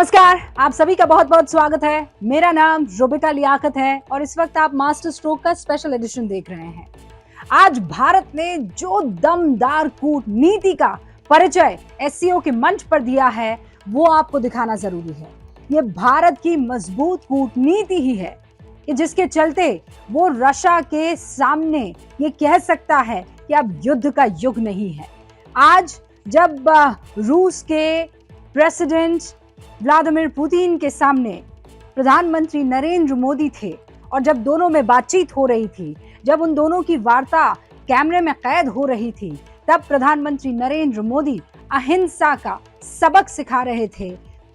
नमस्कार, आप सभी का बहुत बहुत स्वागत है। मेरा नाम रुबिका लियाकत है और इस वक्त आप मास्टर स्ट्रोक का स्पेशल एडिशन देख रहे हैं। आज भारत ने जो दमदार कूटनीति का परिचय एससीओ के मंच पर दिया है वो आपको दिखाना जरूरी है। ये भारत की मजबूत कूटनीति ही है कि जिसके चलते वो रशिया के सामने ये कह सकता है कि अब युद्ध का युग नहीं है। आज जब रूस के प्रेसिडेंट व्लादिमीर पुतिन के सामने प्रधानमंत्री नरेंद्र मोदी थे और जब दोनों में बातचीत हो रही थी, जब उन दोनों की वार्ता कैमरे में कैद हो रही थी, तब प्रधानमंत्री नरेंद्र मोदी अहिंसा का सबक सिखा रहे थे,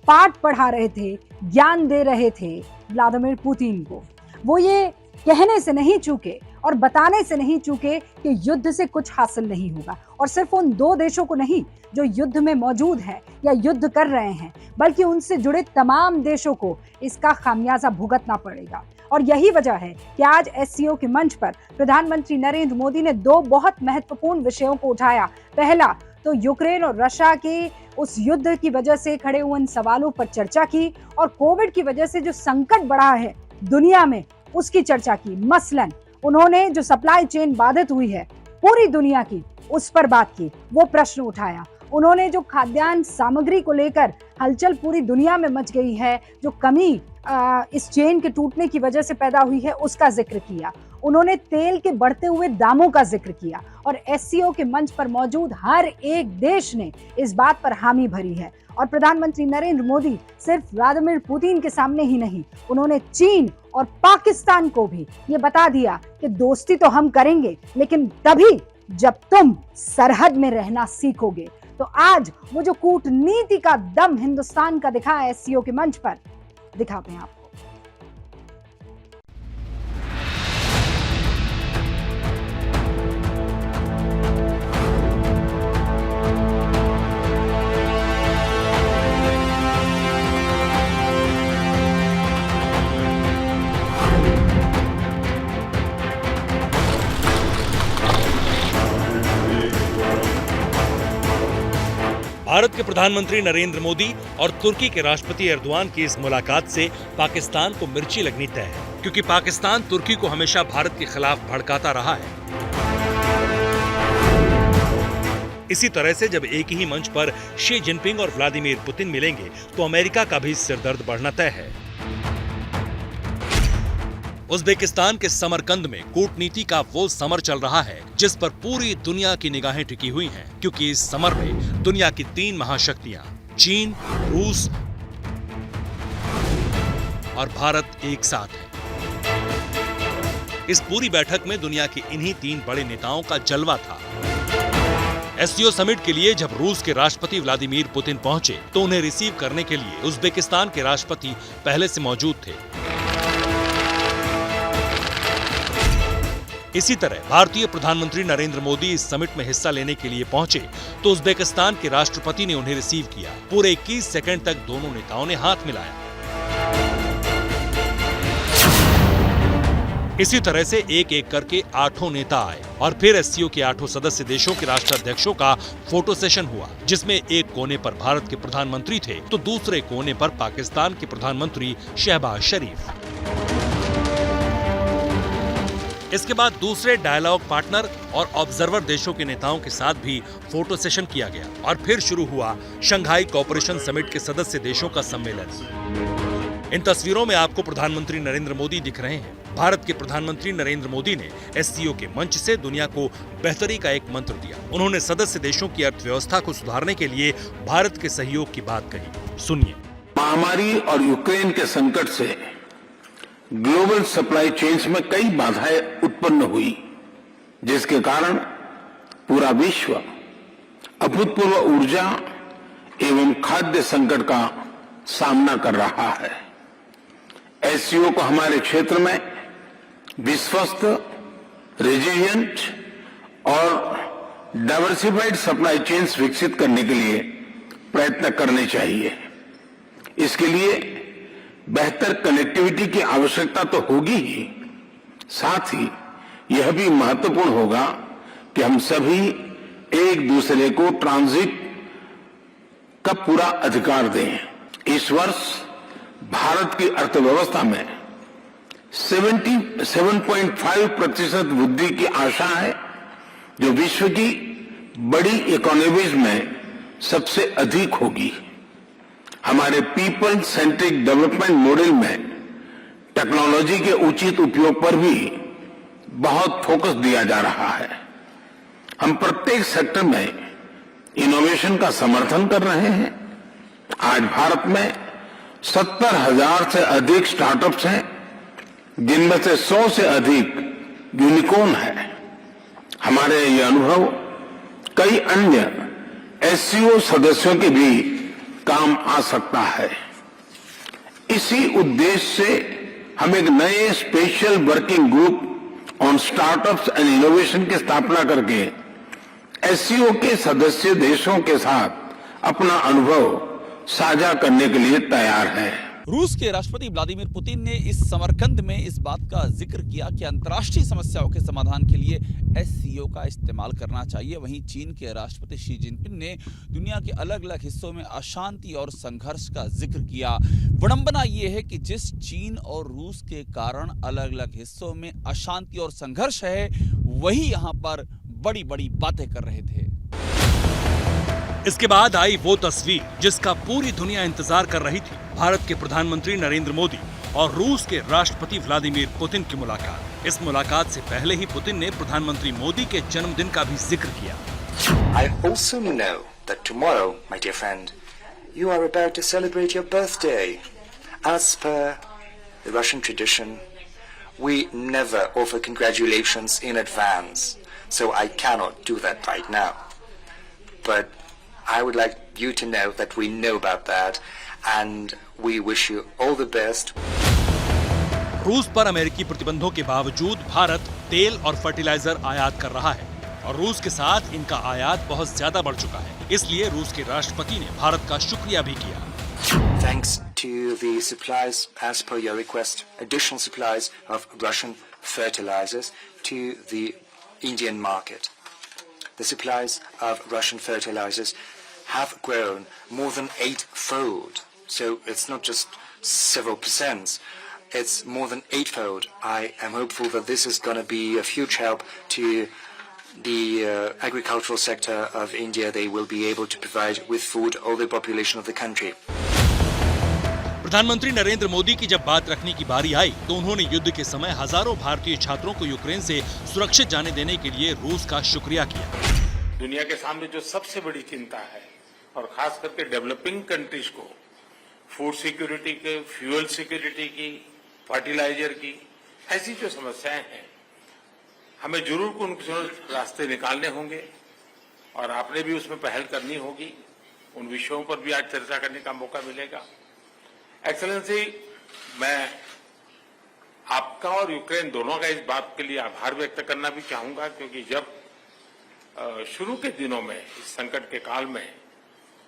पाठ पढ़ा रहे थे, ज्ञान दे रहे थे व्लादिमीर पुतिन को। वो ये कहने से नहीं चूके और बताने से नहीं चूके कि युद्ध से कुछ हासिल नहीं होगा, और सिर्फ उन दो देशों को नहीं जो युद्ध में मौजूद हैं या युद्ध कर रहे हैं, बल्कि उनसे जुड़े तमाम देशों को इसका खामियाजा भुगतना पड़ेगा। और यही वजह है कि आज एससीओ के मंच पर प्रधानमंत्री नरेंद्र मोदी ने दो बहुत महत्वपूर्ण विषयों को उठाया। पहला तो यूक्रेन और रशिया के उस युद्ध की वजह से खड़े हुए इन सवालों पर चर्चा की, और कोविड की वजह से जो संकट बढ़ा है दुनिया में उसकी चर्चा की। मसलन उन्होंने जो सप्लाई चेन बाधित हुई है पूरी दुनिया की, उस पर बात की, वो प्रश्न उठाया। उन्होंने जो खाद्यान्न सामग्री को लेकर हलचल पूरी दुनिया में मच गई है, जो कमी इस चेन के टूटने की वजह से पैदा हुई है, उसका जिक्र किया। उन्होंने तेल के बढ़ते हुए दामों का जिक्र किया, और एससीओ के मंच पर मौजूद हर एक देश ने इस बात पर हामी भरी है। और प्रधानमंत्री नरेंद्र मोदी सिर्फ व्लादिमीर पुतिन के सामने ही नहीं, उन्होंने चीन और पाकिस्तान को भी ये बता दिया कि दोस्ती तो हम करेंगे, लेकिन तभी जब तुम सरहद में रहना सीखोगे। तो आज वो जो कूटनीति का दम हिंदुस्तान का दिखा है एससीओ के मंच पर, दिखाते हैं आपको। भारत के प्रधानमंत्री नरेंद्र मोदी और तुर्की के राष्ट्रपति एर्दोआन की इस मुलाकात से पाकिस्तान को मिर्ची लगनी तय है, क्योंकि पाकिस्तान तुर्की को हमेशा भारत के खिलाफ भड़काता रहा है। इसी तरह से जब एक ही मंच पर शी जिनपिंग और व्लादिमीर पुतिन मिलेंगे तो अमेरिका का भी सिरदर्द बढ़ना तय है। उज्बेकिस्तान के समरकंद में कूटनीति का वो समर चल रहा है जिस पर पूरी दुनिया की निगाहें टिकी हुई हैं, क्योंकि इस समर में दुनिया की तीन महाशक्तियां चीन, रूस और भारत एक साथ हैं। इस पूरी बैठक में दुनिया के इन्हीं तीन बड़े नेताओं का जलवा था। एससीओ समिट के लिए जब रूस के राष्ट्रपति व्लादिमीर पुतिन पहुंचे तो उन्हें रिसीव करने के लिए उज्बेकिस्तान के राष्ट्रपति पहले से मौजूद थे। इसी तरह भारतीय प्रधानमंत्री नरेंद्र मोदी इस समिट में हिस्सा लेने के लिए पहुंचे तो उज्बेकिस्तान के राष्ट्रपति ने उन्हें रिसीव किया। पूरे 21 सेकंड तक दोनों नेताओं ने हाथ मिलाया। इसी तरह से एक एक करके 8 नेता आए और फिर एससीओ के 8 सदस्य देशों के राष्ट्राध्यक्षों का फोटो सेशन हुआ, जिसमें एक कोने पर भारत के प्रधानमंत्री थे तो दूसरे कोने पर पाकिस्तान के प्रधानमंत्री शहबाज शरीफ। इसके बाद दूसरे डायलॉग पार्टनर और ऑब्जर्वर देशों के नेताओं के साथ भी फोटो सेशन किया गया, और फिर शुरू हुआ शंघाई कोऑपरेशन समिट के सदस्य देशों का सम्मेलन। इन तस्वीरों में आपको प्रधानमंत्री नरेंद्र मोदी दिख रहे हैं। भारत के प्रधानमंत्री नरेंद्र मोदी ने एससीओ के मंच से दुनिया को बेहतरी का एक मंत्र दिया। उन्होंने सदस्य देशों की अर्थव्यवस्था को सुधारने के लिए भारत के सहयोग की बात कही। सुनिए। महामारी और यूक्रेन के संकट से ग्लोबल सप्लाई चेन्स में कई बाधाएं उत्पन्न हुई, जिसके कारण पूरा विश्व अभूतपूर्व ऊर्जा एवं खाद्य संकट का सामना कर रहा है। एससीओ को हमारे क्षेत्र में विश्वस्त, रेजिलिएंट और डाइवर्सिफाइड सप्लाई चेन्स विकसित करने के लिए प्रयत्न करने चाहिए। इसके लिए बेहतर कनेक्टिविटी की आवश्यकता तो होगी ही, साथ ही यह भी महत्वपूर्ण होगा कि हम सभी एक दूसरे को ट्रांजिट का पूरा अधिकार दें। इस वर्ष भारत की अर्थव्यवस्था में 7.5% वृद्धि की आशा है, जो विश्व की बड़ी इकोनॉमीज में सबसे अधिक होगी। हमारे पीपल सेंट्रिक डेवलपमेंट मॉडल में टेक्नोलॉजी के उचित उपयोग पर भी बहुत फोकस दिया जा रहा है। हम प्रत्येक सेक्टर में इनोवेशन का समर्थन कर रहे हैं। आज भारत में 70,000 से अधिक स्टार्टअप्स हैं, जिनमें से 100 से अधिक यूनिकॉर्न है। हमारे ये अनुभव कई अन्य एससीओ सदस्यों के भी काम आ सकता है। इसी उद्देश्य से हम एक नए special working group on startups and innovation की स्थापना करके एससीओ के सदस्य देशों के साथ अपना अनुभव साझा करने के लिए तैयार है। रूस के राष्ट्रपति व्लादिमीर पुतिन ने इस समरकंद में इस बात का जिक्र किया कि अंतर्राष्ट्रीय समस्याओं के समाधान के लिए एससीओ का इस्तेमाल करना चाहिए। वहीं चीन के राष्ट्रपति शी जिनपिंग ने दुनिया के अलग अलग हिस्सों में अशांति और संघर्ष का जिक्र किया। विडंबना ये है कि जिस चीन और रूस के कारण अलग अलग हिस्सों में अशांति और संघर्ष है, वही यहाँ पर बड़ी बड़ी बातें कर रहे थे। इसके बाद आई वो तस्वीर जिसका पूरी दुनिया इंतजार कर रही थी, भारत के प्रधानमंत्री नरेंद्र मोदी और रूस के राष्ट्रपति व्लादिमीर पुतिन की मुलाकात। इस मुलाकात से पहले ही पुतिन ने प्रधानमंत्री मोदी के जन्मदिन का भी जिक्र किया। I also know that tomorrow, my dear friend, you are about to celebrate your birthday. As per the Russian tradition, we never offer congratulations in advance, so I cannot do that right now. But I would like you to know that we know about that and we wish you all the best. रूस पर अमेरिकी प्रतिबंधों के बावजूद भारत तेल और fertiliser आयात कर रहा है और रूस के साथ इनका आयात बहुत ज्यादा बढ़ चुका है। इसलिए रूस के राष्ट्रपति ने भारत का शुक्रिया भी किया। Thanks to the supplies, as per your request, additional supplies of Russian fertilizers to the Indian market. The supplies of Russian fertilizers have grown more than 8-fold. So it's not just several percents, it's more than 8-fold. I am hopeful that this is going to be a huge help to the agricultural sector of India. They will be able to provide with food all the population of the country. प्रधानमंत्री नरेंद्र मोदी की जब बात रखने की बारी आई तो उन्होंने युद्ध के समय हजारों भारतीय छात्रों को यूक्रेन से सुरक्षित जाने देने के लिए रूस का शुक्रिया किया। दुनिया के सामने जो सबसे बड़ी चिंता है, और खास करके डेवलपिंग कंट्रीज को फूड सिक्योरिटी के, फ्यूल सिक्योरिटी की, फर्टिलाइजर की, ऐसी जो समस्याएं हैं, हमें जरूर उनके रास्ते निकालने होंगे और आपने भी उसमें पहल करनी होगी। उन विषयों पर भी आज चर्चा करने का मौका मिलेगा। एक्सेलेंसी, मैं आपका और यूक्रेन दोनों का इस बात के लिए आभार व्यक्त करना भी चाहूंगा, क्योंकि जब शुरू के दिनों में इस संकट के काल में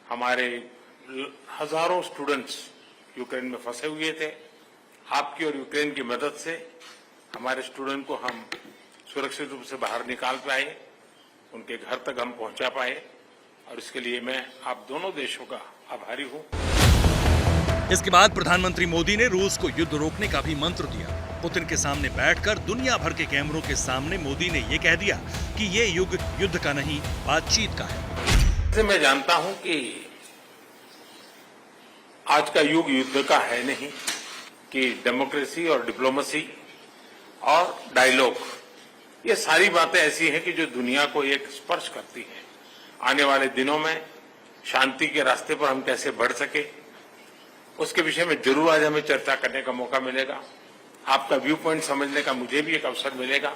हमारे हजारों स्टूडेंट्स यूक्रेन में फंसे हुए थे, आपकी और यूक्रेन की मदद से हमारे स्टूडेंट को हम सुरक्षित रूप से बाहर निकाल पाए, उनके घर तक हम पहुंचा पाए, और इसके लिए मैं आप दोनों देशों का आभारी हूं। इसके बाद प्रधानमंत्री मोदी ने रूस को युद्ध रोकने का भी मंत्र दिया। पुतिन के सामने बैठकर दुनिया भर के कैमरों के सामने मोदी ने ये कह दिया कि ये युग युद्ध का नहीं, बातचीत का है। मैं जानता हूं कि आज का युग युद्ध का है नहीं, कि डेमोक्रेसी और डिप्लोमेसी और डायलॉग, ये सारी बातें ऐसी हैं कि जो दुनिया को एक स्पर्श करती है। आने वाले दिनों में शांति के रास्ते पर हम कैसे बढ़ सके, उसके विषय में जरूर आज हमें चर्चा करने का मौका मिलेगा। आपका व्यू पॉइंट समझने का मुझे भी एक अवसर मिलेगा।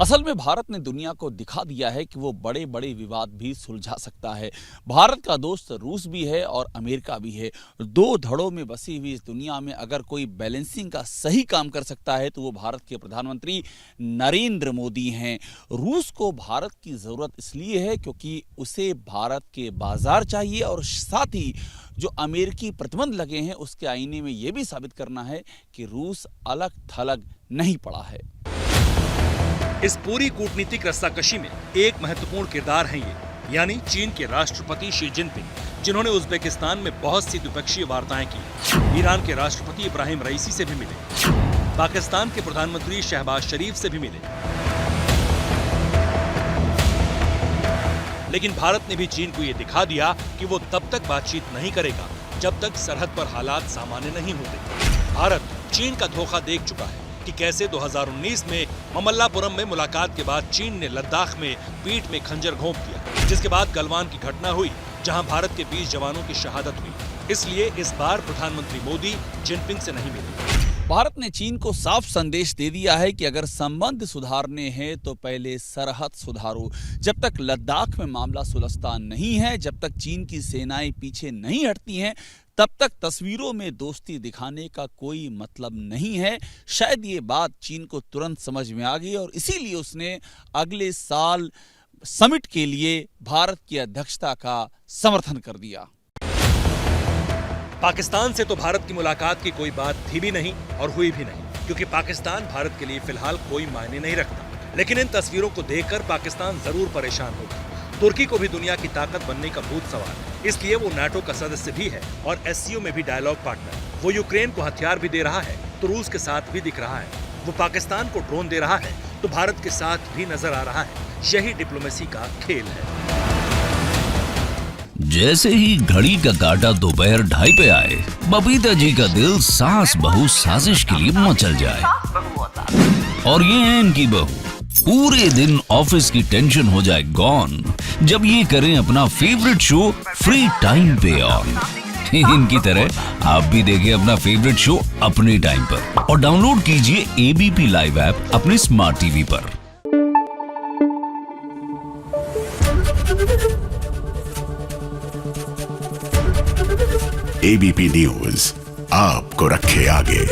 असल में भारत ने दुनिया को दिखा दिया है कि वो बड़े बड़े विवाद भी सुलझा सकता है। भारत का दोस्त रूस भी है और अमेरिका भी है। दो धड़ों में बसी हुई इस दुनिया में अगर कोई बैलेंसिंग का सही काम कर सकता है तो वो भारत के प्रधानमंत्री नरेंद्र मोदी हैं। रूस को भारत की ज़रूरत इसलिए है क्योंकि उसे भारत के बाजार चाहिए और साथ ही जो अमेरिकी प्रतिबंध लगे हैं उसके आईने में ये भी साबित करना है कि रूस अलग थलग नहीं पड़ा है। इस पूरी कूटनीतिक रस्साकशी में एक महत्वपूर्ण किरदार है ये यानी चीन के राष्ट्रपति शी जिनपिंग, जिन्होंने उज्बेकिस्तान में बहुत सी द्विपक्षीय वार्ताएं की, ईरान के राष्ट्रपति इब्राहिम रईसी से भी मिले, पाकिस्तान के प्रधानमंत्री शहबाज शरीफ से भी मिले। लेकिन भारत ने भी चीन को ये दिखा दिया कि वो तब तक बातचीत नहीं करेगा जब तक सरहद पर हालात सामान्य नहीं होते। भारत चीन का धोखा देख चुका है कि कैसे 2019 में ममल्लापुरम में मुलाकात के बाद चीन ने लद्दाख में पीठ में खंजर घोंप दिया, जिसके बाद गलवान की घटना हुई जहां भारत के 20 जवानों की शहादत हुई। इसलिए इस बार प्रधानमंत्री मोदी जिनपिंग से नहीं मिले। भारत ने चीन को साफ संदेश दे दिया है कि अगर संबंध सुधारने हैं तो पहले सरहद सुधारो। जब तक लद्दाख में मामला सुलझता नहीं है, जब तक चीन की सेनाएं पीछे नहीं हटती हैं, तब तक तस्वीरों में दोस्ती दिखाने का कोई मतलब नहीं है। शायद ये बात चीन को तुरंत समझ में आ गई और इसीलिए उसने अगले साल समिट के लिए भारत की अध्यक्षता का समर्थन कर दिया। पाकिस्तान से तो भारत की मुलाकात की कोई बात थी भी नहीं और हुई भी नहीं, क्योंकि पाकिस्तान भारत के लिए फिलहाल कोई मायने नहीं रखता। लेकिन इन तस्वीरों को देखकर पाकिस्तान जरूर परेशान होगा। तुर्की को भी दुनिया की ताकत बनने का भूत सवार है, इसलिए वो नाटो का सदस्य भी है और एससीओ में भी डायलॉग पार्टनर। वो यूक्रेन को हथियार भी दे रहा है तो रूस के साथ भी दिख रहा है। वो पाकिस्तान को ड्रोन दे रहा है तो भारत के साथ भी नजर आ रहा है। यही डिप्लोमेसी का खेल है। जैसे ही घड़ी का काटा दोपहर 2:30 पे आए, बबीता जी का दिल सास बहू साजिश के लिए मचल जाए। और ये है इनकी बहू, पूरे दिन ऑफिस की टेंशन हो जाए गॉन जब ये करें अपना फेवरेट शो फ्री टाइम पे ऑन। इनकी तरह आप भी देखें अपना फेवरेट शो अपने टाइम पर और डाउनलोड कीजिए एबीपी लाइव ऐप अपने स्मार्ट टीवी पर। एबीपी न्यूज आपको रखे आगे।